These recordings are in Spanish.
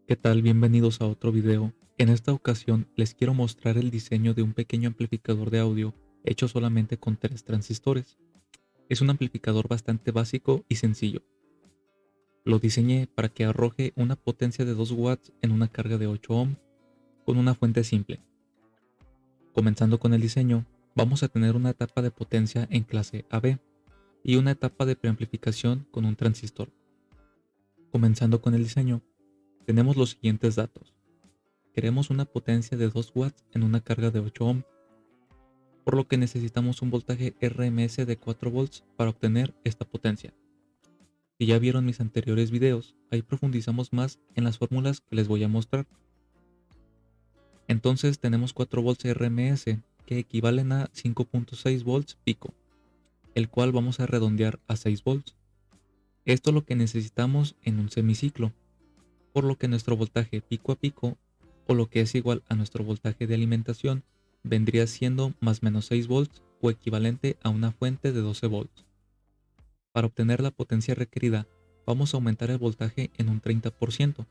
¿Qué tal? Bienvenidos a otro video. En esta ocasión les quiero mostrar el diseño de un pequeño amplificador de audio hecho solamente con 3 transistores. Es un amplificador bastante básico y sencillo. Lo diseñé para que arroje una potencia de 2 watts en una carga de 8 ohm con una fuente simple. Comenzando con el diseño, vamos a tener una etapa de potencia en clase AB y una etapa de preamplificación con un transistor. Comenzando con el diseño, tenemos los siguientes datos. Queremos una potencia de 2 watts en una carga de 8 ohm, por lo que necesitamos un voltaje RMS de 4 volts para obtener esta potencia. Si ya vieron mis anteriores videos, ahí profundizamos más en las fórmulas que les voy a mostrar. Entonces tenemos 4 volts RMS que equivalen a 5.6 volts pico, el cual vamos a redondear a 6 volts. Esto es lo que necesitamos en un semiciclo, por lo que nuestro voltaje pico a pico, o lo que es igual a nuestro voltaje de alimentación, vendría siendo más menos 6 volts o equivalente a una fuente de 12 volts. Para obtener la potencia requerida, vamos a aumentar el voltaje en un 30%,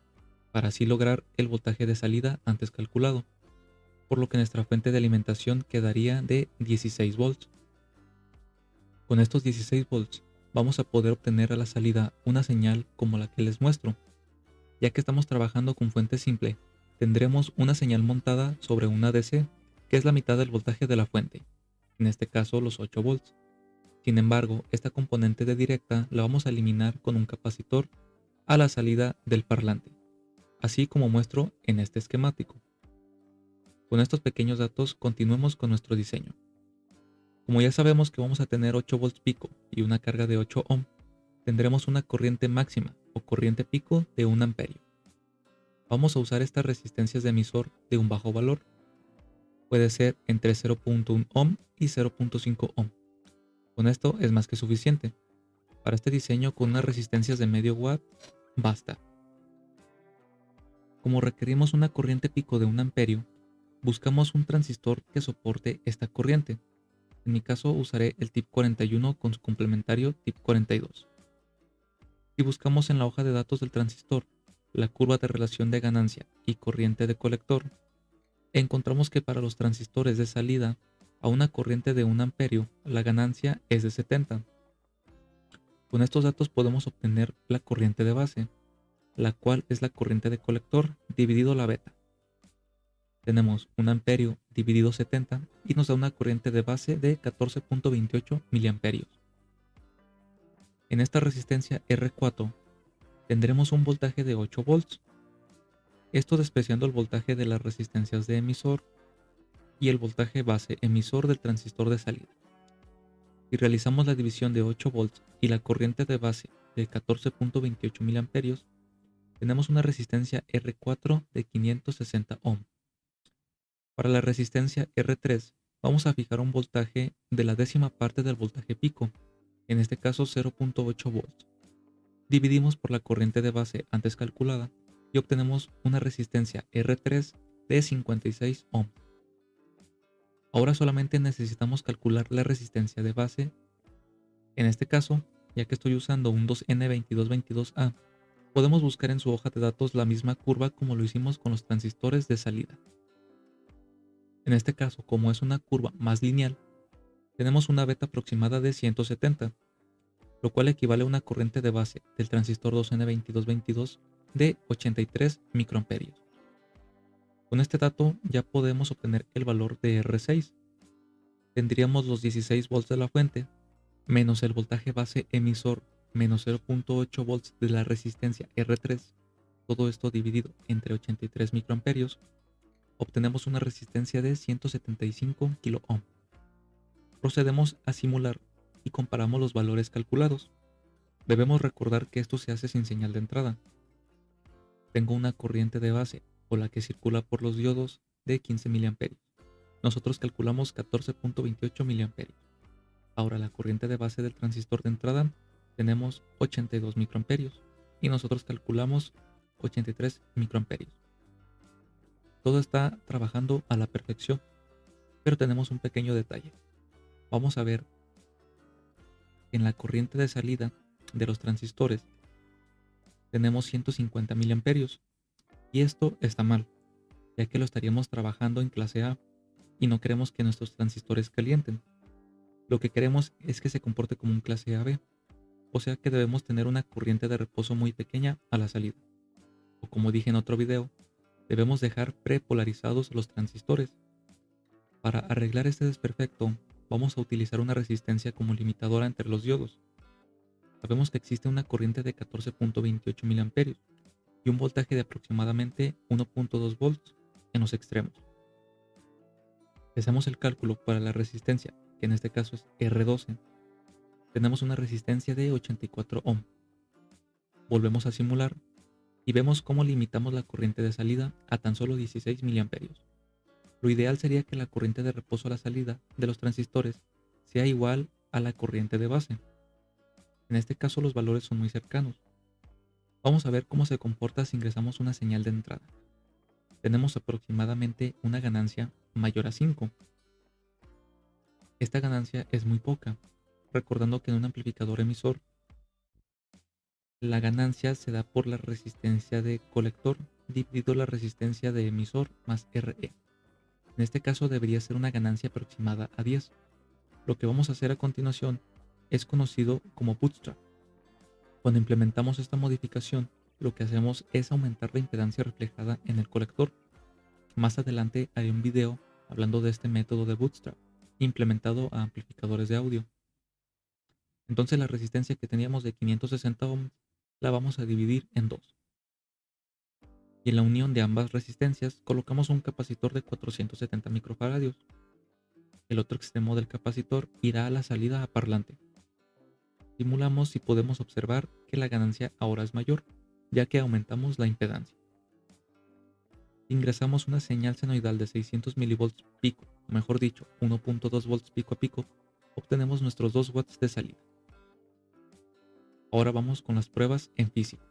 para así lograr el voltaje de salida antes calculado, por lo que nuestra fuente de alimentación quedaría de 16 volts. Con estos 16 volts, vamos a poder obtener a la salida una señal como la que les muestro. Ya que estamos trabajando con fuente simple, tendremos una señal montada sobre una DC, que es la mitad del voltaje de la fuente, en este caso los 8 volts. Sin embargo, esta componente de directa la vamos a eliminar con un capacitor a la salida del parlante, así como muestro en este esquemático. Con estos pequeños datos continuemos con nuestro diseño. Como ya sabemos que vamos a tener 8 volts pico y una carga de 8 ohm, tendremos una corriente máxima o corriente pico de 1 amperio. Vamos a usar estas resistencias de emisor de un bajo valor. Puede ser entre 0.1 ohm y 0.5 ohm. Con esto es más que suficiente. Para este diseño con unas resistencias de medio watt basta. Como requerimos una corriente pico de 1 amperio, buscamos un transistor que soporte esta corriente. En mi caso usaré el tip 41 con su complementario tip 42. Si buscamos en la hoja de datos del transistor la curva de relación de ganancia y corriente de colector, encontramos que para los transistores de salida a una corriente de 1 amperio, la ganancia es de 70. Con estos datos podemos obtener la corriente de base, la cual es la corriente de colector dividido la beta. Tenemos 1 amperio dividido 70 y nos da una corriente de base de 14.28 miliamperios. En esta resistencia R4 tendremos un voltaje de 8 volts, esto despreciando el voltaje de las resistencias de emisor y el voltaje base emisor del transistor de salida. Si realizamos la división de 8 volts y la corriente de base de 14.28 miliamperios, tenemos una resistencia R4 de 560 ohm. Para la resistencia R3 vamos a fijar un voltaje de la décima parte del voltaje pico, en este caso 0.8 volts. Dividimos por la corriente de base antes calculada y obtenemos una resistencia R3 de 56 ohm. Ahora solamente necesitamos calcular la resistencia de base. En este caso, ya que estoy usando un 2N2222A, podemos buscar en su hoja de datos la misma curva como lo hicimos con los transistores de salida. En este caso, como es una curva más lineal, tenemos una beta aproximada de 170, lo cual equivale a una corriente de base del transistor 2N2222 de 83 microamperios. Con este dato ya podemos obtener el valor de R6. Tendríamos los 16 volts de la fuente, menos el voltaje base emisor, menos 0.8 volts de la resistencia R3, todo esto dividido entre 83 microamperios, obtenemos una resistencia de 175 kΩ. Procedemos a simular y comparamos los valores calculados. Debemos recordar que esto se hace sin señal de entrada. Tengo una corriente de base, o la que circula por los diodos, de 15 mA. Nosotros calculamos 14.28 mA. Ahora la corriente de base del transistor de entrada tenemos 82 microamperios y nosotros calculamos 83 microamperios. Todo está trabajando a la perfección, pero tenemos un pequeño detalle. Vamos a ver que en la corriente de salida de los transistores tenemos 150 miliamperios Y esto está mal, ya que lo estaríamos trabajando en clase A y no queremos que nuestros transistores calienten. Lo que queremos es que se comporte como un clase AB, o sea que debemos tener una corriente de reposo muy pequeña a la salida. O como dije en otro video, debemos dejar prepolarizados los transistores. Para arreglar este desperfecto, vamos a utilizar una resistencia como limitadora entre los diodos. Sabemos que existe una corriente de 14.28 mA y un voltaje de aproximadamente 1.2 volts en los extremos. Si hacemos el cálculo para la resistencia, que en este caso es R12, tenemos una resistencia de 84 ohm. Volvemos a simular y vemos cómo limitamos la corriente de salida a tan solo 16 mA. Lo ideal sería que la corriente de reposo a la salida de los transistores sea igual a la corriente de base. En este caso los valores son muy cercanos. Vamos a ver cómo se comporta si ingresamos una señal de entrada. Tenemos aproximadamente una ganancia mayor a 5. Esta ganancia es muy poca, recordando que en un amplificador emisor la ganancia se da por la resistencia de colector dividido la resistencia de emisor más RE. En este caso debería ser una ganancia aproximada a 10. Lo que vamos a hacer a continuación es conocido como bootstrap. Cuando implementamos esta modificación, lo que hacemos es aumentar la impedancia reflejada en el colector. Más adelante haré un video hablando de este método de bootstrap, implementado a amplificadores de audio. Entonces la resistencia que teníamos de 560 ohms la vamos a dividir en dos. Y en la unión de ambas resistencias colocamos un capacitor de 470 microfaradios. El otro extremo del capacitor irá a la salida a parlante. Simulamos y podemos observar que la ganancia ahora es mayor, ya que aumentamos la impedancia. Ingresamos una señal senoidal de 600 mV pico, o mejor dicho, 1.2 volts pico a pico, obtenemos nuestros 2 watts de salida. Ahora vamos con las pruebas en físico.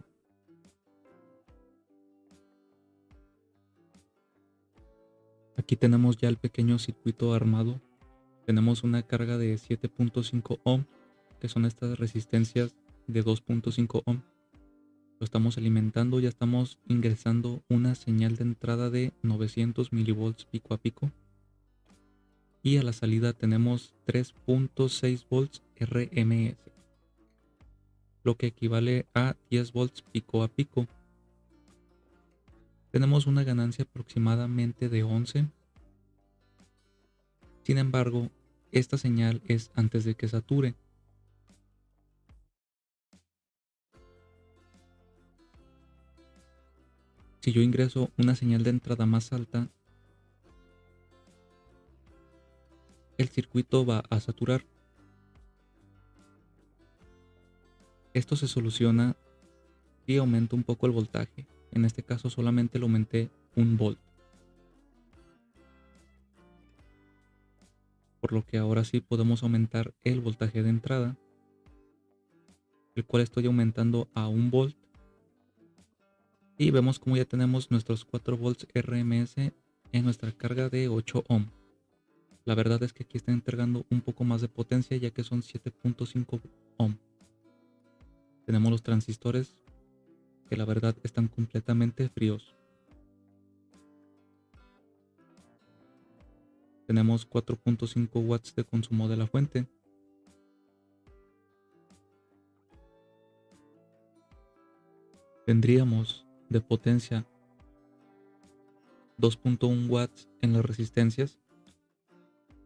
Aquí tenemos ya el pequeño circuito armado. Tenemos una carga de 7.5 ohm, que son estas resistencias de 2.5 ohm. Lo estamos alimentando, ya estamos ingresando una señal de entrada de 900 mV pico a pico. Y a la salida tenemos 3.6 volts RMS, lo que equivale a 10 volts pico a pico. Tenemos una ganancia aproximadamente de 11. Sin embargo, esta señal es antes de que sature. Si yo ingreso una señal de entrada más alta, el circuito va a saturar. Esto se soluciona si aumento un poco el voltaje. En este caso solamente lo aumenté 1 volt. Por lo que ahora sí podemos aumentar el voltaje de entrada, el cual estoy aumentando a 1 volt. Y vemos como ya tenemos nuestros 4 volts RMS en nuestra carga de 8 ohm. La verdad es que aquí está entregando un poco más de potencia, ya que son 7.5 ohm. Tenemos los transistores que la verdad están completamente fríos. Tenemos 4.5 watts de consumo de la fuente. Tendríamos de potencia 2.1 watts en las resistencias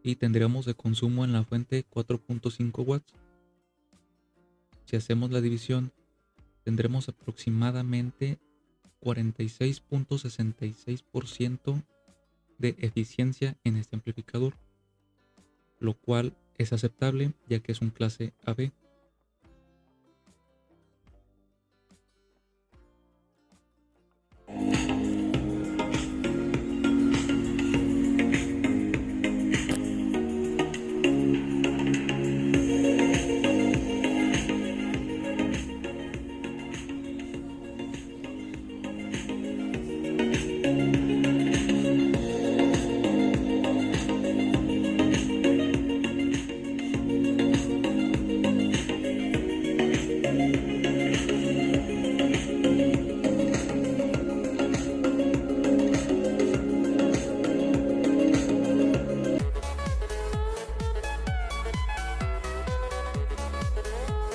y tendríamos de consumo en la fuente 4.5 watts. Si hacemos la división, tendremos aproximadamente 46.66% de eficiencia en este amplificador, lo cual es aceptable ya que es un clase AB.